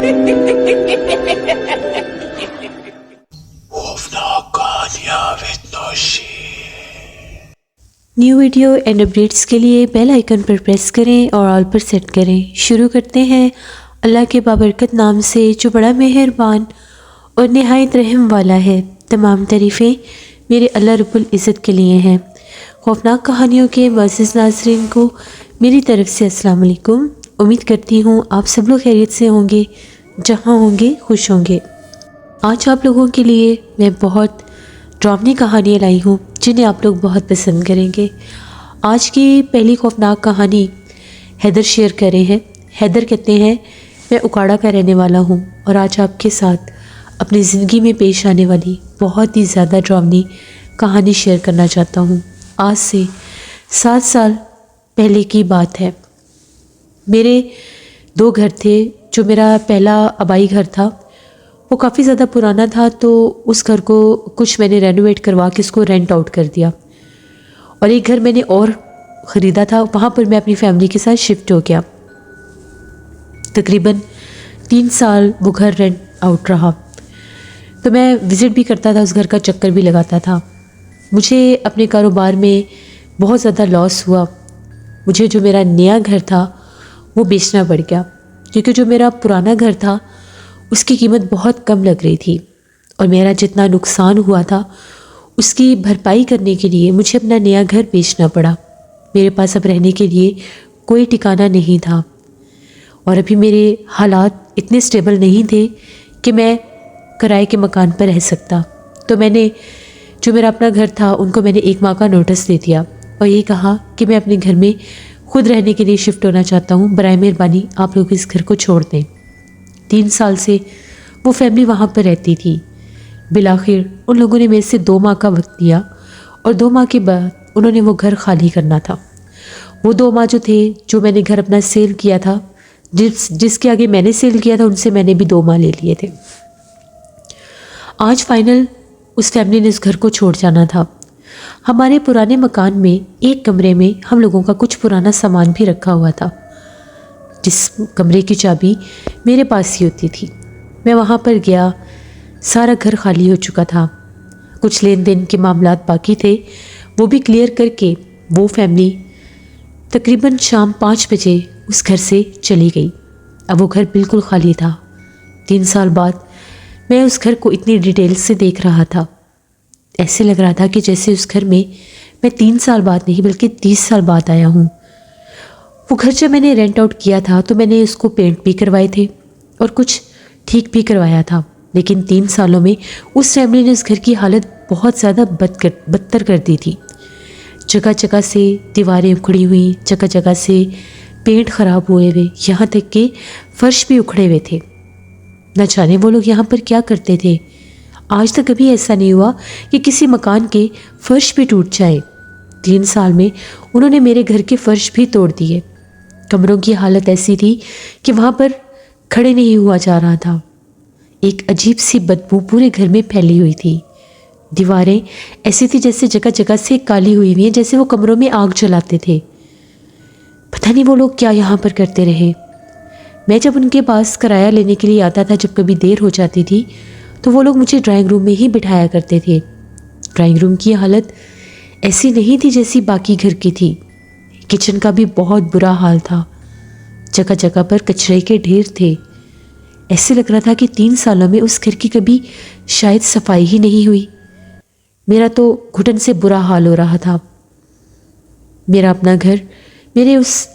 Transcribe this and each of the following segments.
New video and updates کے لیے bell icon پر press کریں اور آل پر سیٹ کریں۔ شروع کرتے ہیں اللہ کے بابرکت نام سے جو بڑا مہربان اور نہایت رحم والا ہے۔ تمام تعریفیں میرے اللہ رب العزت کے لیے ہیں۔ خوفناک کہانیوں کے معزز ناظرین کو میری طرف سے السلام علیکم۔ امید کرتی ہوں آپ سب لوگ خیریت سے ہوں گے، جہاں ہوں گے خوش ہوں گے۔ آج آپ لوگوں کے لیے میں بہت ڈرامنی کہانیاں لائی ہوں جنہیں آپ لوگ بہت پسند کریں گے۔ آج کی پہلی خوفناک کہانی حیدر شیئر کر رہے ہیں۔ حیدر کہتے ہیں میں اکاڑا کا رہنے والا ہوں اور آج آپ کے ساتھ اپنی زندگی میں پیش آنے والی بہت ہی زیادہ ڈرامنی کہانی شیئر کرنا چاہتا ہوں۔ آج سے 7 سال پہلے کی بات ہے۔ میرے 2 گھر تھے۔ جو میرا پہلا آبائی گھر تھا وہ کافی زیادہ پرانا تھا، تو اس گھر کو کچھ میں نے رینوویٹ کروا کے اس کو رینٹ آؤٹ کر دیا، اور ایک گھر میں نے اور خریدا تھا، وہاں پر میں اپنی فیملی کے ساتھ شفٹ ہو گیا۔ تقریباً 3 سال وہ گھر رینٹ آؤٹ رہا، تو میں وزٹ بھی کرتا تھا، اس گھر کا چکر بھی لگاتا تھا۔ مجھے اپنے کاروبار میں بہت زیادہ لاس ہوا۔ مجھے جو میرا نیا گھر تھا وہ بیچنا پڑ گیا، کیونکہ جو میرا پرانا گھر تھا اس کی قیمت بہت کم لگ رہی تھی، اور میرا جتنا نقصان ہوا تھا اس کی بھرپائی کرنے کے لیے مجھے اپنا نیا گھر بیچنا پڑا۔ میرے پاس اب رہنے کے لیے کوئی ٹھکانہ نہیں تھا، اور ابھی میرے حالات اتنے سٹیبل نہیں تھے کہ میں کرائے کے مکان پر رہ سکتا۔ تو میں نے جو میرا اپنا گھر تھا ان کو میں نے 1 ماہ کا نوٹس دے دیا اور یہ کہا کہ میں اپنے گھر میں خود رہنے کے لیے شفٹ ہونا چاہتا ہوں، برائے مہربانی آپ لوگ اس گھر کو چھوڑ دیں۔ 3 سال سے وہ فیملی وہاں پر رہتی تھی۔ بالآخر ان لوگوں نے میرے سے 2 ماہ کا وقت لیا، اور 2 ماہ کے بعد انہوں نے وہ گھر خالی کرنا تھا۔ وہ 2 ماہ جو تھے، جو میں نے گھر اپنا سیل کیا تھا، جس کے آگے میں نے سیل کیا تھا ان سے میں نے بھی 2 ماہ لے لیے تھے۔ آج فائنل اس فیملی نے اس گھر کو چھوڑ جانا تھا۔ ہمارے پرانے مکان میں ایک کمرے میں ہم لوگوں کا کچھ پرانا سامان بھی رکھا ہوا تھا، جس کمرے کی چابی میرے پاس ہی ہوتی تھی۔ میں وہاں پر گیا، سارا گھر خالی ہو چکا تھا، کچھ لین دین کے معاملات باقی تھے، وہ بھی کلیئر کر کے وہ فیملی تقریباً شام 5 بجے اس گھر سے چلی گئی۔ اب وہ گھر بالکل خالی تھا۔ 3 سال بعد میں اس گھر کو اتنی ڈیٹیل سے دیکھ رہا تھا، ایسے لگ رہا تھا کہ جیسے اس گھر میں 3 سال بعد نہیں بلکہ 30 سال بعد آیا ہوں۔ وہ گھر جب میں نے رینٹ آؤٹ کیا تھا تو میں نے اس کو پینٹ بھی کروائے تھے اور کچھ ٹھیک بھی کروایا تھا، لیکن 3 سالوں میں اس فیملی نے اس گھر کی حالت بہت زیادہ بدتر کر دی تھی۔ جگہ جگہ سے دیواریں اکھڑی ہوئی، جگہ جگہ سے پینٹ خراب ہوئے ہوئے، یہاں تک کہ فرش بھی اکھڑے ہوئے تھے۔ نہ جانے وہ لوگ یہاں پر کیا کرتے تھے۔ آج تک کبھی ایسا نہیں ہوا کہ کسی مکان کے فرش بھی ٹوٹ جائے۔ 3 سال میں انہوں نے میرے گھر کے فرش بھی توڑ دیے۔ کمروں کی حالت ایسی تھی کہ وہاں پر کھڑے نہیں ہوا جا رہا تھا۔ ایک عجیب سی بدبو پورے گھر میں پھیلی ہوئی تھی۔ دیواریں ایسی تھی جیسے جگہ جگہ سے کالی ہوئی ہوئی ہیں، جیسے وہ کمروں میں آگ جلاتے تھے۔ پتہ نہیں وہ لوگ کیا یہاں پر کرتے رہے۔ میں جب ان کے پاس کرایہ لینے کے لیے آتا تھا، جب کبھی دیر ہو جاتی تھی تو وہ لوگ مجھے ڈرائنگ روم میں ہی بٹھایا کرتے تھے۔ ڈرائنگ روم کی حالت ایسی نہیں تھی جیسی باقی گھر کی تھی۔ کچن کا بھی بہت برا حال تھا، جگہ جگہ پر کچرے کے ڈھیر تھے۔ ایسے لگ رہا تھا کہ 3 سالوں میں اس گھر کی کبھی شاید صفائی ہی نہیں ہوئی۔ میرا تو گھٹن سے برا حال ہو رہا تھا۔ میرا اپنا گھر میرے اس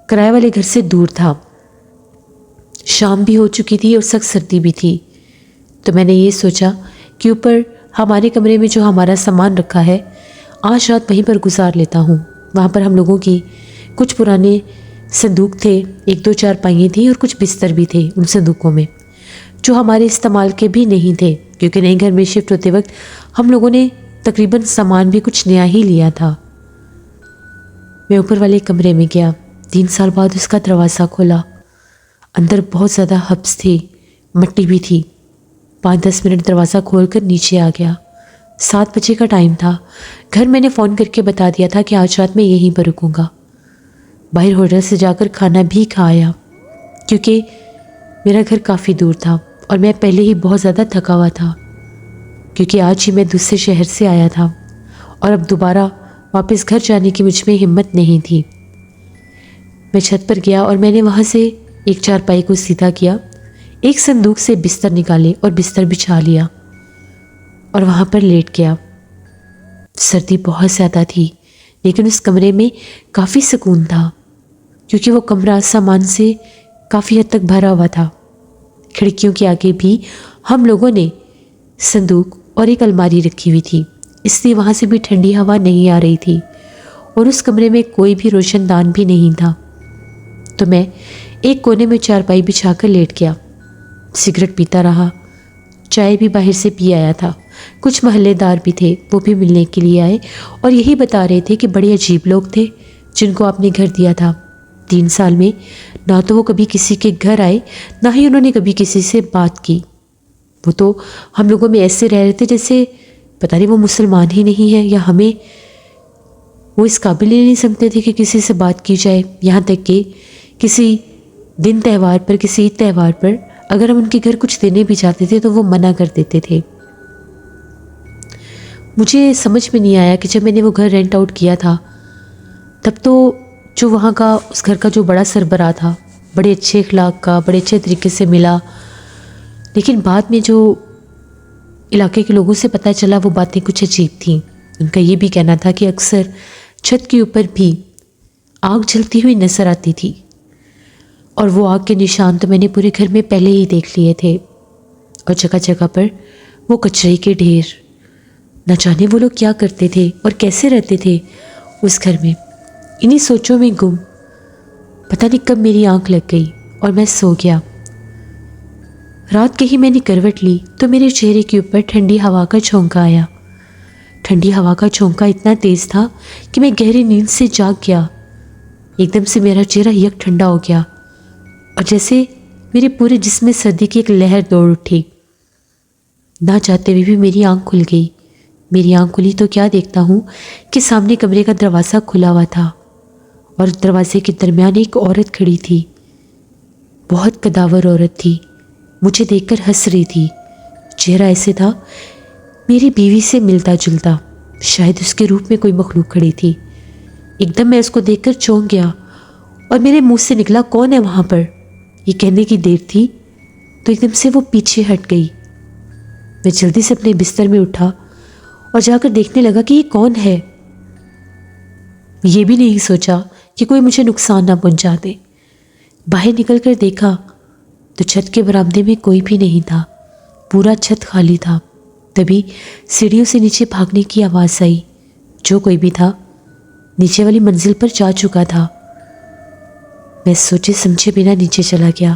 کرایہ والے گھر سے دور تھا۔ شام بھی ہو چکی تھی اور سخت سردی بھی تھی، تو میں نے یہ سوچا کہ اوپر ہمارے کمرے میں جو ہمارا سامان رکھا ہے، آج رات وہیں پر گزار لیتا ہوں۔ وہاں پر ہم لوگوں کی کچھ پرانے صندوق تھے، 1-2 چارپائیاں تھیں اور کچھ بستر بھی تھے ان صندوقوں میں، جو ہمارے استعمال کے بھی نہیں تھے، کیونکہ نئے گھر میں شفٹ ہوتے وقت ہم لوگوں نے تقریباً سامان بھی کچھ نیا ہی لیا تھا۔ میں اوپر والے کمرے میں گیا۔ 3 سال بعد اس کا دروازہ کھولا۔ اندر بہت زیادہ حبس تھی، مٹی بھی تھی۔ 5-10 منٹ دروازہ کھول کر نیچے آ گیا۔ 7 بجے کا ٹائم تھا۔ گھر میں نے فون کر کے بتا دیا تھا کہ آج رات میں یہیں پر رکوں گا۔ باہر ہوٹل سے جا کر کھانا بھی کھایا، کیونکہ میرا گھر کافی دور تھا اور میں پہلے ہی بہت زیادہ تھکا ہوا تھا، کیونکہ آج ہی میں دوسرے شہر سے آیا تھا اور اب دوبارہ واپس گھر جانے کی مجھ میں ہمت نہیں تھی۔ میں چھت پر گیا اور میں نے وہاں سے ایک چارپائی کو سیدھا کیا، ایک صندوق سے بستر نکالے اور بستر بچھا لیا اور وہاں پر لیٹ گیا۔ سردی بہت زیادہ تھی، لیکن اس کمرے میں کافی سکون تھا، کیونکہ وہ کمرہ سامان سے کافی حد تک بھرا ہوا تھا۔ کھڑکیوں کے آگے بھی ہم لوگوں نے صندوق اور ایک الماری رکھی ہوئی تھی، اس لیے وہاں سے بھی ٹھنڈی ہوا نہیں آ رہی تھی اور اس کمرے میں کوئی بھی روشن دان بھی نہیں تھا۔ تو میں ایک کونے میں چارپائی بچھا کر لیٹ گیا، سگریٹ پیتا رہا۔ چائے بھی باہر سے پی آیا تھا، کچھ محلے دار بھی تھے، وہ بھی ملنے کے لیے آئے اور یہی بتا رہے تھے کہ بڑے عجیب لوگ تھے جن کو آپ نے گھر دیا تھا۔ 3 سال میں نہ تو وہ کبھی کسی کے گھر آئے، نہ ہی انہوں نے کبھی کسی سے بات کی۔ وہ تو ہم لوگوں میں ایسے رہ رہے تھے جیسے پتہ نہیں وہ مسلمان ہی نہیں ہے، یا ہمیں وہ اس قابل ہی نہیں سمجھتے تھے کہ کسی سے بات کی جائے۔ یہاں تک کہ کسی دن تہوار پر، کسی عید تہوار پر اگر ہم ان کے گھر کچھ دینے بھی جاتے تھے تو وہ منع کر دیتے تھے۔ مجھے سمجھ میں نہیں آیا کہ جب میں نے وہ گھر رینٹ آؤٹ کیا تھا تب تو جو وہاں کا اس گھر کا جو بڑا سربراہ تھا، بڑے اچھے اخلاق کا، بڑے اچھے طریقے سے ملا، لیکن بعد میں جو علاقے کے لوگوں سے پتہ چلا وہ باتیں کچھ عجیب تھیں۔ ان کا یہ بھی کہنا تھا کہ اکثر چھت کے اوپر بھی آگ جلتی ہوئی نظر آتی تھی، اور وہ آگ کے نشان تو میں نے پورے گھر میں پہلے ہی دیکھ لیے تھے، اور جگہ جگہ پر وہ کچرے کے ڈھیر۔ نہ جانے وہ لوگ کیا کرتے تھے اور کیسے رہتے تھے اس گھر میں۔ انہی سوچوں میں گم پتہ نہیں کب میری آنکھ لگ گئی اور میں سو گیا۔ رات کے ہی میں نے کروٹ لی تو میرے چہرے کے اوپر ٹھنڈی ہوا کا جھونکا آیا۔ ٹھنڈی ہوا کا جھونکا اتنا تیز تھا کہ میں گہری نیند سے جاگ گیا۔ ایک دم سے میرا چہرہ یک ٹھنڈا ہو گیا اور جیسے میرے پورے جسم میں سردی کی ایک لہر دوڑ اٹھی۔ نہ چاہتے ہوئے بھی میری آنکھ کھل گئی۔ میری آنکھ کھلی تو کیا دیکھتا ہوں کہ سامنے کمرے کا دروازہ کھلا ہوا تھا اور دروازے کے درمیان ایک عورت کھڑی تھی۔ بہت قداور عورت تھی، مجھے دیکھ کر ہنس رہی تھی۔ چہرہ ایسے تھا میری بیوی سے ملتا جلتا، شاید اس کے روپ میں کوئی مخلوق کھڑی تھی۔ ایک دم میں اس کو دیکھ کر چونک گیا اور میرے منہ سے نکلا، کون ہے وہاں پر؟ یہ کہنے کی دیر تھی تو ایک دم سے وہ پیچھے ہٹ گئی۔ میں جلدی سے اپنے بستر میں اٹھا اور جا کر دیکھنے لگا کہ یہ کون ہے۔ یہ بھی نہیں سوچا کہ کوئی مجھے نقصان نہ پہنچا دے۔ باہر نکل کر دیکھا تو چھت کے برآمدے میں کوئی بھی نہیں تھا، پورا چھت خالی تھا۔ تبھی سیڑھیوں سے نیچے بھاگنے کی آواز آئی۔ جو کوئی بھی تھا نیچے والی منزل پر جا چکا تھا۔ میں سوچے سمجھے بنا نیچے چلا گیا۔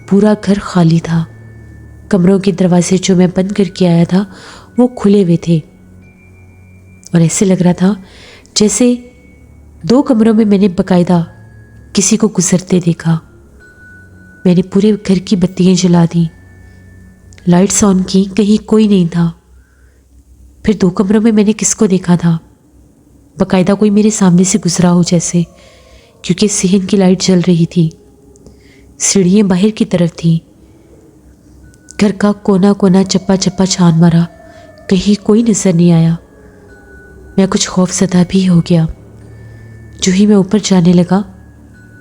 پورا گھر خالی تھا، کمروں کے دروازے جو میں بند کر کے آیا تھا وہ کھلے ہوئے تھے، اور ایسے لگ رہا تھا جیسے 2 کمروں میں میں نے باقاعدہ کسی کو گزرتے دیکھا۔ میں نے پورے گھر کی بتیاں جلا دیں، لائٹس آن کی، کہیں کوئی نہیں تھا۔ پھر 2 کمروں میں نے کس کو دیکھا تھا؟ باقاعدہ کوئی میرے سامنے سے گزرا ہو جیسے، کیونکہ صحن کی لائٹ جل رہی تھی۔ سیڑھیاں باہر کی طرف تھیں۔ گھر کا کونا کونا چپا چپا چھان مارا، کہیں کوئی نظر نہیں آیا۔ میں کچھ خوف زدہ بھی ہو گیا۔ جو ہی میں اوپر جانے لگا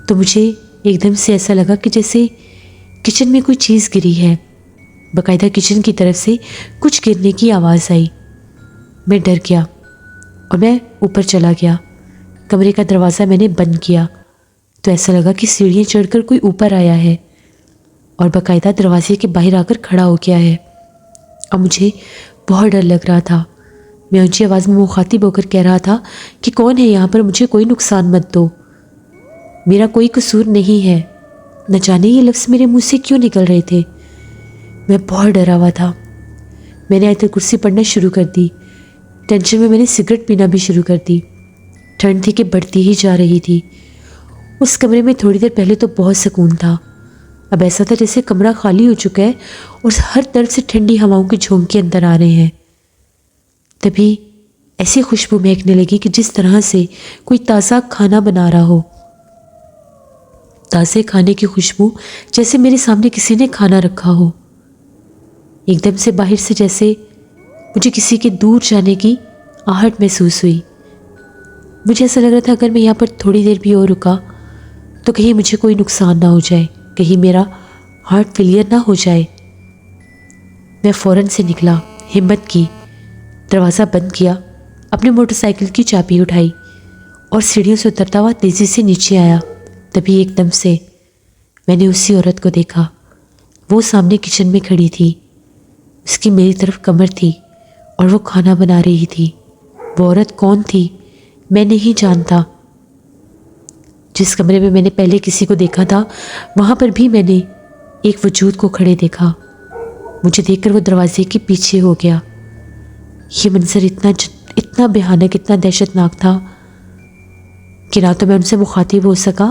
تو مجھے ایک دم سے ایسا لگا کہ جیسے کچن میں کوئی چیز گری ہے۔ باقاعدہ کچن کی طرف سے کچھ گرنے کی آواز آئی۔ میں ڈر گیا اور میں اوپر چلا گیا۔ کمرے کا دروازہ میں نے بند کیا تو ایسا لگا کہ سیڑھیاں چڑھ کر کوئی اوپر آیا ہے اور باقاعدہ دروازے کے باہر آ کر کھڑا ہو گیا ہے، اور مجھے بہت ڈر لگ رہا تھا۔ میں اونچی آواز میں مخاطب ہو کر کہہ رہا تھا کہ کون ہے یہاں پر، مجھے کوئی نقصان مت دو، میرا کوئی قصور نہیں ہے۔ نہ جانے یہ لفظ میرے منہ سے کیوں نکل رہے تھے۔ میں بہت ڈرا ہوا تھا۔ میں نے آیت الکرسی پڑھنا شروع کر دی۔ ٹینشن میں نے سگریٹ پینا بھی شروع کر دی۔ ٹھنڈ تھی کہ بڑھتی ہی جا رہی تھی۔ اس کمرے میں تھوڑی دیر پہلے تو بہت سکون تھا، اب ایسا تھا جیسے کمرہ خالی ہو چکا ہے اور ہر طرف سے ٹھنڈی ہواؤں کے جھونکے اندر آ رہے ہیں۔ تبھی ایسی خوشبو مہکنے لگی کہ جس طرح سے کوئی تازہ کھانا بنا رہا ہو۔ تازے کھانے کی خوشبو، جیسے میرے سامنے کسی نے کھانا رکھا ہو۔ ایک دم سے باہر سے جیسے مجھے کسی کے دور جانے کی آہٹ محسوس ہوئی۔ مجھے ایسا لگ رہا تھا اگر میں یہاں پر تھوڑی دیر بھی اور رکا تو کہیں مجھے کوئی نقصان نہ ہو جائے، کہیں میرا ہارٹ فیلئر نہ ہو جائے۔ میں فوراً سے نکلا، ہمت کی، دروازہ بند کیا، اپنے موٹر سائیکل کی چابی اٹھائی اور سیڑھیوں سے اترتا ہوا تیزی سے نیچے آیا۔ تبھی ایک دم سے میں نے اسی عورت کو دیکھا۔ وہ سامنے کچن میں کھڑی تھی، اس کی میری طرف کمر تھی اور وہ کھانا بنا رہی تھی۔ وہ عورت کون تھی میں نہیں جانتا۔ جس کمرے میں نے پہلے کسی کو دیکھا تھا وہاں پر بھی میں نے ایک وجود کو کھڑے دیکھا۔ مجھے دیکھ کر وہ دروازے کے پیچھے ہو گیا۔ یہ منظر اتنا بھیانک، اتنا دہشت ناک تھا کہ نہ تو میں ان سے مخاطب ہو سکا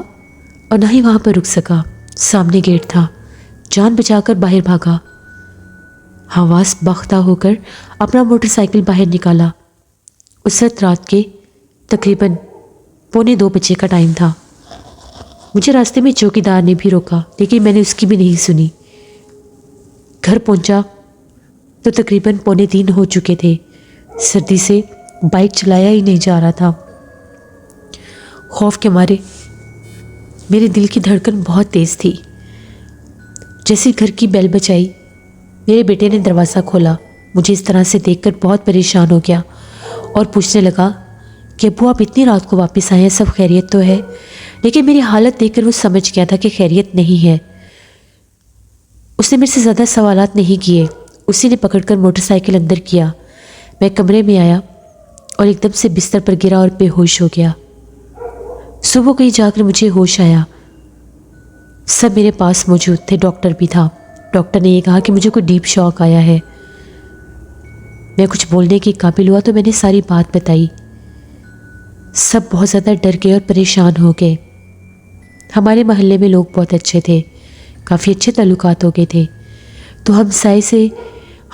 اور نہ ہی وہاں پر رک سکا۔ سامنے گیٹ تھا، جان بچا کر باہر بھاگا، حواس باختہ ہو کر اپنا موٹر سائیکل باہر نکالا۔ اس وقت رات کے تقریباً 1:45 بجے کا ٹائم تھا۔ مجھے راستے میں چوکیدار نے بھی روکا لیکن میں نے اس کی بھی نہیں سنی۔ گھر پہنچا تو تقریباً 2:45 ہو چکے تھے۔ سردی سے بائک چلایا ہی نہیں جا رہا تھا۔ خوف کے مارے میرے دل کی دھڑکن بہت تیز تھی۔ جیسے گھر کی بیل بجائی، میرے بیٹے نے دروازہ کھولا۔ مجھے اس طرح سے دیکھ کر بہت پریشان ہو گیا اور پوچھنے لگا کہ ابو آپ اتنی رات کو واپس آئے ہیں، سب خیریت تو ہے؟ لیکن میری حالت دیکھ کر وہ سمجھ گیا تھا کہ خیریت نہیں ہے۔ اس نے میرے سے زیادہ سوالات نہیں کیے، اسی نے پکڑ کر موٹر سائیکل اندر کیا۔ میں کمرے میں آیا اور ایک دم سے بستر پر گرا اور بے ہوش ہو گیا۔ صبح کہیں جا کر مجھے ہوش آیا، سب میرے پاس موجود تھے، ڈاکٹر بھی تھا۔ ڈاکٹر نے یہ کہا کہ مجھے کوئی ڈیپ شاک آیا ہے۔ میں کچھ بولنے کے قابل ہوا تو میں نے ساری بات بتائی۔ سب بہت زیادہ ڈر گئے اور پریشان ہو گئے۔ ہمارے محلے میں لوگ بہت اچھے تھے، کافی اچھے تعلقات ہو گئے تھے، تو ہم سائے سے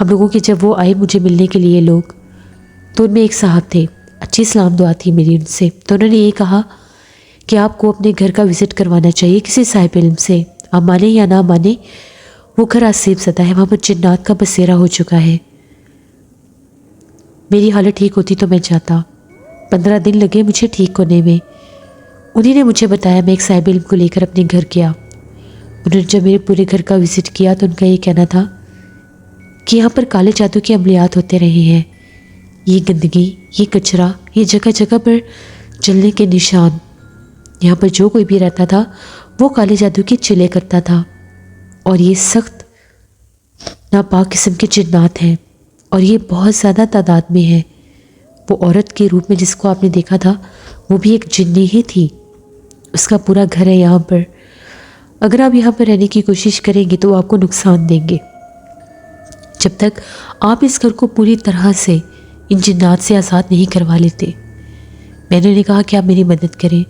ہم لوگوں کے جب وہ آئے مجھے ملنے کے لیے لوگ، تو ان میں ایک صاحب تھے، اچھی سلام دعا تھی میری ان سے، تو انہوں نے یہ کہا کہ آپ کو اپنے گھر کا وزٹ کروانا چاہیے کسی صاحب علم سے، آپ مانیں یا نہ مانیں وہ گھر آسیب زدہ ہے، وہاں پر جنات کا بسیرا ہو چکا ہے۔ میری حالت ٹھیک ہوتی تو میں جاتا، 15 دن لگے مجھے ٹھیک ہونے میں۔ انہی نے مجھے بتایا، میں ایک صاحب علم کو لے کر اپنے گھر گیا۔ انہوں نے جب میرے پورے گھر کا وزٹ کیا تو ان کا یہ کہنا تھا کہ یہاں پر کالے جادو کے عملیات ہوتے رہے ہیں، یہ گندگی، یہ کچرا، یہ جگہ جگہ پر جلنے کے نشان، یہاں پر جو کوئی بھی رہتا تھا وہ کالے جادو کے چلے کرتا تھا، اور یہ سخت ناپاک قسم کے جنات ہیں اور یہ بہت زیادہ تعداد میں ہیں۔ وہ عورت کے روپ میں جس کو آپ نے دیکھا تھا وہ بھی ایک جنی ہی تھی، اس کا پورا گھر ہے یہاں پر، اگر آپ یہاں پر رہنے کی کوشش کریں گے تو وہ آپ کو نقصان دیں گے۔ جب تک آپ اس گھر کو پوری طرح سے ان جنات سے آزاد نہیں کروا لیتے۔ میں نے کہا کہ آپ میری مدد کریں۔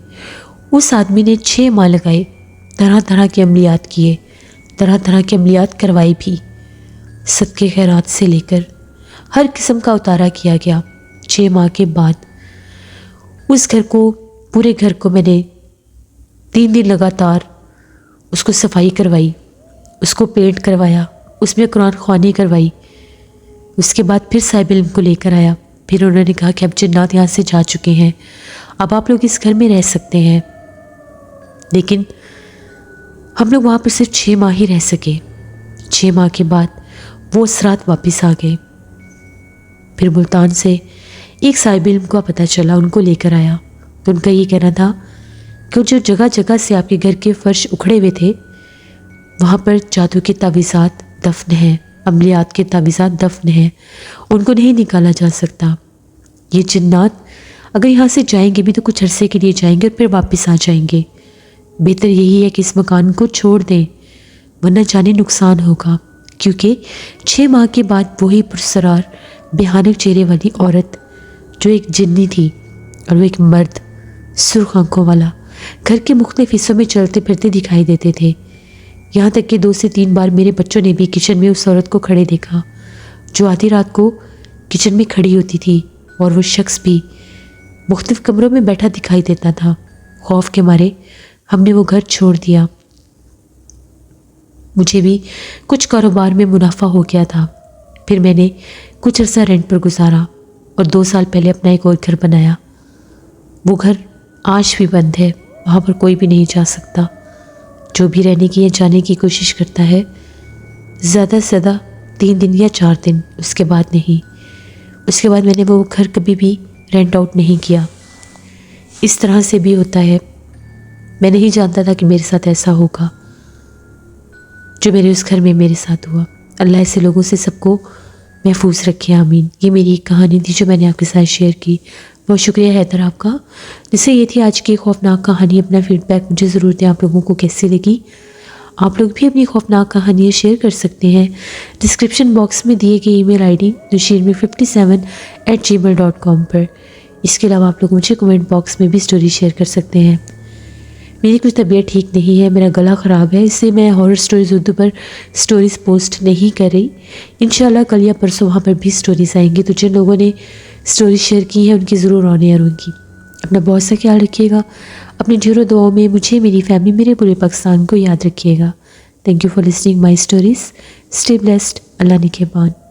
اس آدمی نے 6 ماہ لگائے، طرح طرح کے عملیات کیے، طرح طرح کے عملیات کروائی بھی، صدقے خیرات سے لے کر ہر قسم کا اتارا کیا گیا۔ 6 ماہ کے بعد اس گھر کو، پورے گھر کو میں نے 3 دن لگاتار اس کو صفائی کروائی، اس کو پینٹ کروایا، اس میں قرآن خوانی کروائی۔ اس کے بعد پھر صاحب علم کو لے کر آیا، پھر انہوں نے کہا کہ اب جنات یہاں سے جا چکے ہیں، اب آپ لوگ اس گھر میں رہ سکتے ہیں۔ لیکن ہم لوگ وہاں پر صرف 6 ماہ ہی رہ سکے۔ 6 ماہ کے بعد وہ اثرات واپس آ گئے۔ پھر ملتان سے ایک صاحب علم کو پتہ چلا، ان کو لے کر آیا تو ان کا یہ کہنا تھا کہ جو جگہ جگہ سے آپ کے گھر کے فرش اکھڑے ہوئے تھے وہاں پر جادو کے تعویذات دفن ہیں، عملیات کے تعویذات دفن ہیں، ان کو نہیں نکالا جا سکتا۔ یہ جنات اگر یہاں سے جائیں گے بھی تو کچھ عرصے کے لیے جائیں گے اور پھر واپس آ جائیں گے۔ بہتر یہی ہے کہ اس مکان کو چھوڑ دیں ورنہ جانے نقصان ہوگا، کیونکہ 6 ماہ کے بعد وہی پرسرار بھیانک چہرے والی عورت جو ایک جنی تھی اور وہ ایک مرد سرخ آنکھوں والا گھر کے مختلف حصوں میں چلتے پھرتے دکھائی دیتے تھے۔ یہاں تک کہ 2 سے 3 بار میرے بچوں نے بھی کچن میں اس عورت کو کھڑے دیکھا جو آدھی رات کو کچن میں کھڑی ہوتی تھی، اور وہ شخص بھی مختلف کمروں میں بیٹھا دکھائی دیتا تھا۔ خوف کے مارے ہم نے وہ گھر چھوڑ دیا۔ مجھے بھی کچھ کاروبار میں منافع ہو گیا تھا۔ پھر میں نے کچھ عرصہ رینٹ پر گزارا اور 2 سال پہلے اپنا ایک اور گھر بنایا۔ وہ گھر آج بھی بند ہے، وہاں پر کوئی بھی نہیں جا سکتا۔ جو بھی رہنے کی یا جانے کی کوشش کرتا ہے زیادہ سے زیادہ 3 دن یا 4 دن، اس کے بعد نہیں۔ اس کے بعد میں نے وہ گھر کبھی بھی رینٹ آؤٹ نہیں کیا۔ اس طرح سے بھی ہوتا ہے، میں نہیں جانتا تھا کہ میرے ساتھ ایسا ہوگا جو میرے اس گھر میں میرے ساتھ ہوا۔ اللہ ایسے لوگوں سے سب کو محفوظ رکھے، آمین۔ یہ میری ایک کہانی تھی جو میں نے آپ کے ساتھ شیئر کی۔ بہت شکریہ حیدر آپ کا۔ جس سے یہ تھی آج کی خوفناک کہانی۔ اپنا فیڈ بیک مجھے ضرور دیں، آپ لوگوں کو کیسی لگی۔ آپ لوگ بھی اپنی خوفناک کہانیاں شیئر کر سکتے ہیں ڈسکرپشن باکس میں دیے گئے ای میل آئی ڈی nushirmi57@gmail.com پر۔ اس کے علاوہ آپ لوگ مجھے کمنٹ باکس میں بھی سٹوری شیئر کر سکتے ہیں۔ میری کچھ طبیعت ٹھیک نہیں ہے، میرا گلا خراب ہے، اس سے میں ہارر سٹوریز اردو پر سٹوریز پوسٹ نہیں کر رہی۔ انشاءاللہ کل یا پرسوں وہاں پر بھی سٹوریز آئیں گی، تو جن لوگوں نے سٹوریز شیئر کی ہیں ان کی ضرور آن ایئر ہوں گی۔ اپنا بہت سا خیال رکھیے گا، اپنی ڈھیروں دعاؤں میں مجھے، میری فیملی، میرے پورے پاکستان کو یاد رکھیے گا۔ Thank you for listening my stories. Stay blessed. اللہ نگہبان۔